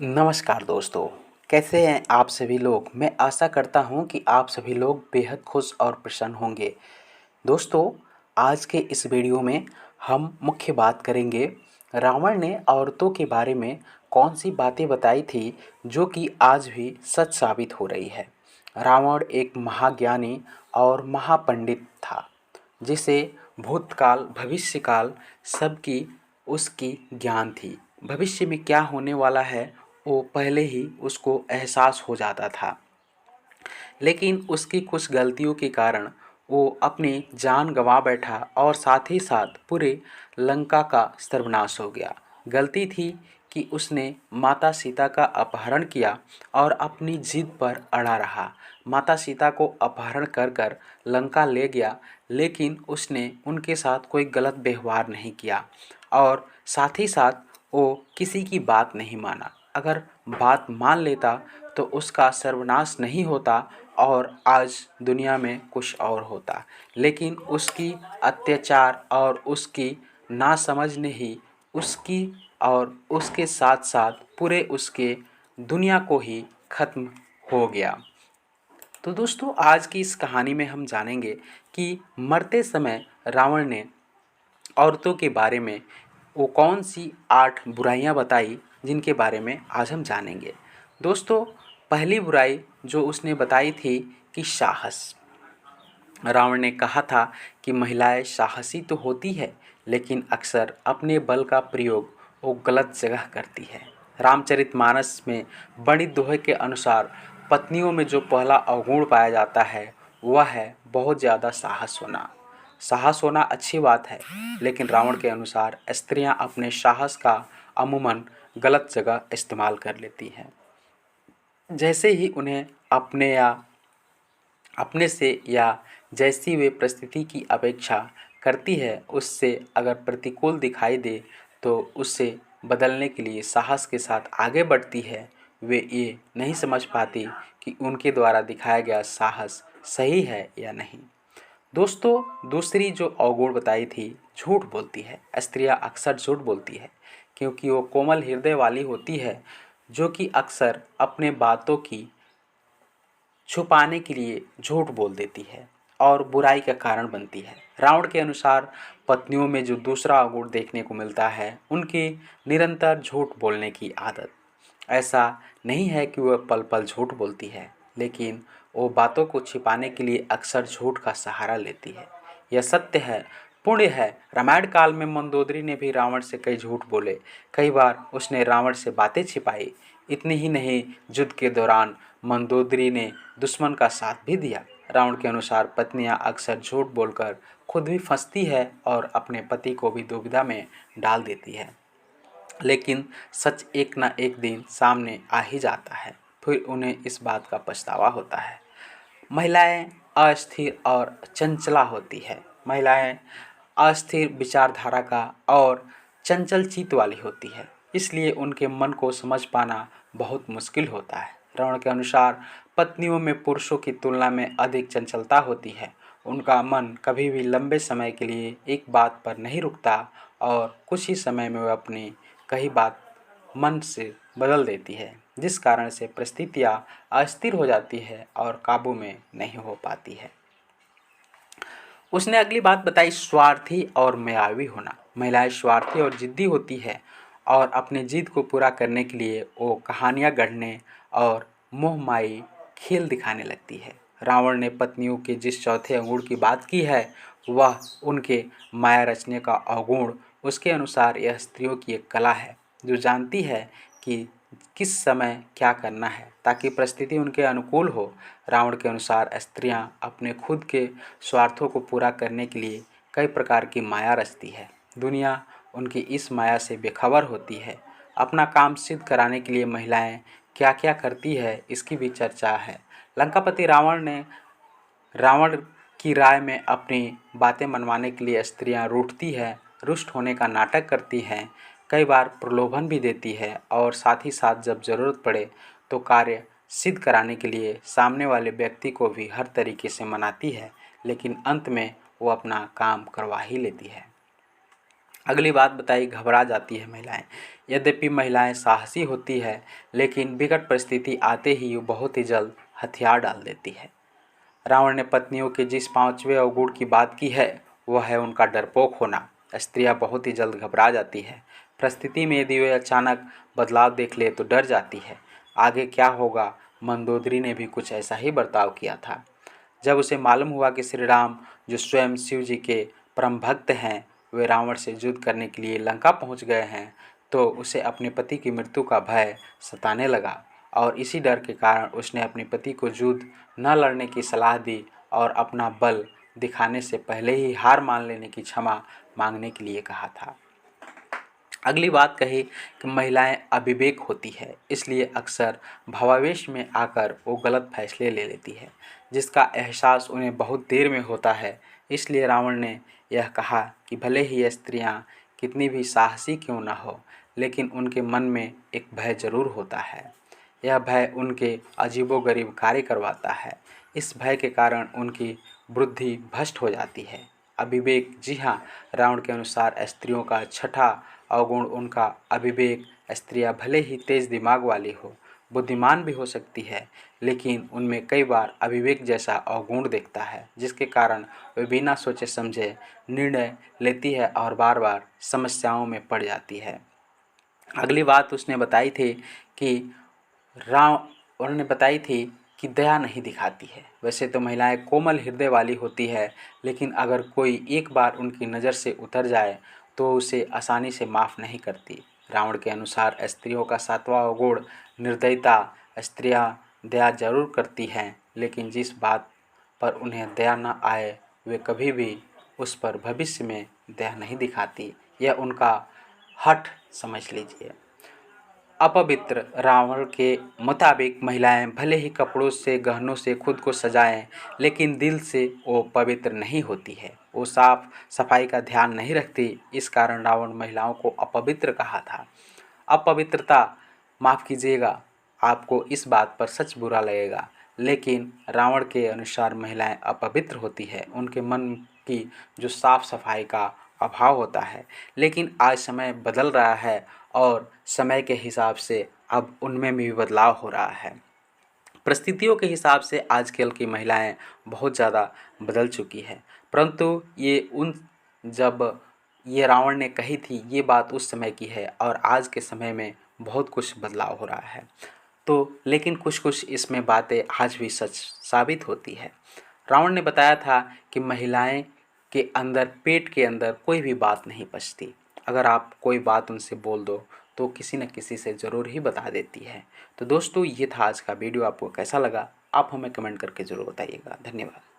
नमस्कार दोस्तों। कैसे हैं आप सभी लोग। मैं आशा करता हूं कि आप सभी लोग बेहद खुश और प्रसन्न होंगे। दोस्तों, आज के इस वीडियो में हम मुख्य बात करेंगे रावण ने औरतों के बारे में कौन सी बातें बताई थी जो कि आज भी सच साबित हो रही है। रावण एक महाज्ञानी और महापंडित था जिसे भूतकाल भविष्यकाल सबकी उसकी ज्ञान थी। भविष्य में क्या होने वाला है वो पहले ही उसको एहसास हो जाता था। लेकिन उसकी कुछ गलतियों के कारण वो अपनी जान गंवा बैठा और साथ ही साथ पूरे लंका का सर्वनाश हो गया। गलती थी कि उसने माता सीता का अपहरण किया और अपनी जिद पर अड़ा रहा। माता सीता को अपहरण कर कर लंका ले गया, लेकिन उसने उनके साथ कोई गलत व्यवहार नहीं किया और साथ ही साथ वो किसी की बात नहीं माना। अगर बात मान लेता तो उसका सर्वनाश नहीं होता और आज दुनिया में कुछ और होता। लेकिन उसकी अत्याचार और उसकी नासमझ ने ही उसकी और उसके साथ साथ पूरे उसके दुनिया को ही खत्म हो गया। तो दोस्तों, आज की इस कहानी में हम जानेंगे कि मरते समय रावण ने औरतों के बारे में वो कौन सी 8 बुराइयां बताई जिनके बारे में आज हम जानेंगे। दोस्तों, पहली बुराई जो उसने बताई थी कि साहस। रावण ने कहा था कि महिलाएं साहसी तो होती है, लेकिन अक्सर अपने बल का प्रयोग वो गलत जगह करती है। रामचरितमानस में वर्णित दोहे के अनुसार पत्नियों में जो पहला अवगुण पाया जाता है वह है बहुत ज़्यादा साहस होना। साहस होना अच्छी बात है, लेकिन रावण के अनुसार स्त्रियां अपने साहस का अमूमन गलत जगह इस्तेमाल कर लेती हैं। जैसे ही उन्हें अपने से या जैसी वे परिस्थिति की अपेक्षा करती है उससे अगर प्रतिकूल दिखाई दे तो उससे बदलने के लिए साहस के साथ आगे बढ़ती है। वे ये नहीं समझ पाती कि उनके द्वारा दिखाया गया साहस सही है या नहीं। दोस्तों, दूसरी जो अवगुण बताई थी, झूठ बोलती है। स्त्रियां अक्सर झूठ बोलती है क्योंकि वो कोमल हृदय वाली होती है, जो कि अक्सर अपने बातों की छुपाने के लिए झूठ बोल देती है और बुराई का कारण बनती है। रावण के अनुसार पत्नियों में जो दूसरा अवगुण देखने को मिलता है उनकी निरंतर झूठ बोलने की आदत। ऐसा नहीं है कि वह पल पल झूठ बोलती है, लेकिन वो बातों को छिपाने के लिए अक्सर झूठ का सहारा लेती है। यह सत्य है, पुण्य है। रामायण काल में मंदोदरी ने भी रावण से कई झूठ बोले। कई बार उसने रावण से बातें छिपाई। इतनी ही नहीं, युद्ध के दौरान मंदोदरी ने दुश्मन का साथ भी दिया। रावण के अनुसार पत्नियां अक्सर झूठ बोलकर खुद भी फंसती है और अपने पति को भी दुविधा में डाल देती है। लेकिन सच एक ना एक दिन सामने आ ही जाता है, फिर उन्हें इस बात का पछतावा होता है। महिलाएं अस्थिर और चंचला होती है। महिलाएं अस्थिर विचारधारा का और चंचल चित्त वाली होती है, इसलिए उनके मन को समझ पाना बहुत मुश्किल होता है। रावण के अनुसार पत्नियों में पुरुषों की तुलना में अधिक चंचलता होती है। उनका मन कभी भी लंबे समय के लिए एक बात पर नहीं रुकता और कुछ ही समय में वह अपनी कही बात मन से बदल देती है, जिस कारण से परिस्थितियाँ अस्थिर हो जाती है और काबू में नहीं हो पाती है। उसने अगली बात बताई, स्वार्थी और मायावी होना। महिलाएं स्वार्थी और जिद्दी होती है और अपने जिद को पूरा करने के लिए वो कहानियाँ गढ़ने और मोहमाई खेल दिखाने लगती है। रावण ने पत्नियों के जिस चौथे अवगुण की बात की है वह उनके माया रचने का अवगुण। उसके अनुसार यह स्त्रियों की एक कला है जो जानती है कि किस समय क्या करना है ताकि परिस्थिति उनके अनुकूल हो। रावण के अनुसार स्त्रियां अपने खुद के स्वार्थों को पूरा करने के लिए कई प्रकार की माया रचती है। दुनिया उनकी इस माया से बेखबर होती है। अपना काम सिद्ध कराने के लिए महिलाएं क्या क्या करती है इसकी भी चर्चा है। लंकापति रावण की राय में अपनी बातें मनवाने के लिए स्त्रियां रूठती है, रुष्ट होने का नाटक करती हैं, कई बार प्रलोभन भी देती है और साथ ही साथ जब ज़रूरत पड़े तो कार्य सिद्ध कराने के लिए सामने वाले व्यक्ति को भी हर तरीके से मनाती है, लेकिन अंत में वो अपना काम करवा ही लेती है। अगली बात बताई, घबरा जाती है महिलाएं। यद्यपि महिलाएं साहसी होती है, लेकिन विकट परिस्थिति आते ही वो बहुत ही जल्द हथियार डाल देती है। रावण ने पत्नियों के जिस पांचवें अवगुण की बात की है वह है उनका डरपोक होना। स्त्रियां बहुत ही जल्द घबरा जाती है। परिस्थिति में यदि वे अचानक बदलाव देख ले तो डर जाती है। आगे क्या होगा, मंदोदरी ने भी कुछ ऐसा ही बर्ताव किया था। जब उसे मालूम हुआ कि श्री राम, जो स्वयं शिव जी के परम भक्त हैं, वे रावण से युद्ध करने के लिए लंका पहुंच गए हैं, तो उसे अपने पति की मृत्यु का भय सताने लगा और इसी डर के कारण उसने अपने पति को युद्ध न लड़ने की सलाह दी और अपना बल दिखाने से पहले ही हार मान लेने की क्षमा मांगने के लिए कहा था। अगली बात कही कि महिलाएं अविवेक होती है, इसलिए अक्सर भावावेश में आकर वो गलत फैसले ले लेती है, जिसका एहसास उन्हें बहुत देर में होता है। इसलिए रावण ने यह कहा कि भले ही ये स्त्रियां कितनी भी साहसी क्यों न हो, लेकिन उनके मन में एक भय जरूर होता है। यह भय उनके अजीबोगरीब कार्य करवाता है। इस भय के कारण उनकी बुद्धि भ्रष्ट हो जाती है। अविवेक, जी हाँ, रावण के अनुसार स्त्रियों का छठा अवगुण उनका अविवेक। स्त्रियां भले ही तेज दिमाग वाली हो, बुद्धिमान भी हो सकती है, लेकिन उनमें कई बार अविवेक जैसा अवगुण दिखता है, जिसके कारण वे बिना सोचे समझे निर्णय लेती है और बार बार समस्याओं में पड़ जाती है। अगली बात उसने बताई थी कि उन्होंने बताई थी कि दया नहीं दिखाती है। वैसे तो महिलाएं कोमल हृदय वाली होती है, लेकिन अगर कोई एक बार उनकी नज़र से उतर जाए तो उसे आसानी से माफ़ नहीं करती। रावण के अनुसार स्त्रियों का सातवां अवगुण निर्दयता। स्त्रियां दया जरूर करती हैं, लेकिन जिस बात पर उन्हें दया न आए वे कभी भी उस पर भविष्य में दया नहीं दिखाती। यह उनका हठ समझ लीजिए। अपवित्र, रावण के मुताबिक महिलाएं भले ही कपड़ों से, गहनों से खुद को सजाएं, लेकिन दिल से वो पवित्र नहीं होती है। वो साफ सफाई का ध्यान नहीं रखती। इस कारण रावण महिलाओं को अपवित्र कहा था। अपवित्रता, माफ़ कीजिएगा, आपको इस बात पर सच बुरा लगेगा, लेकिन रावण के अनुसार महिलाएं अपवित्र होती है। उनके मन की जो साफ सफाई का अभाव होता है। लेकिन आज समय बदल रहा है और समय के हिसाब से अब उनमें भी बदलाव हो रहा है। परिस्थितियों के हिसाब से आजकल की महिलाएं बहुत ज़्यादा बदल चुकी है, परंतु जब ये रावण ने कही थी ये बात उस समय की है और आज के समय में बहुत कुछ बदलाव हो रहा है। तो लेकिन कुछ कुछ इसमें बातें आज भी सच साबित होती है। रावण ने बताया था कि महिलाएं के अंदर, पेट के अंदर कोई भी बात नहीं पचती। अगर आप कोई बात उनसे बोल दो तो किसी न किसी से ज़रूर ही बता देती है। तो दोस्तों, ये था आज का वीडियो। आपको कैसा लगा आप हमें कमेंट करके ज़रूर बताइएगा। धन्यवाद।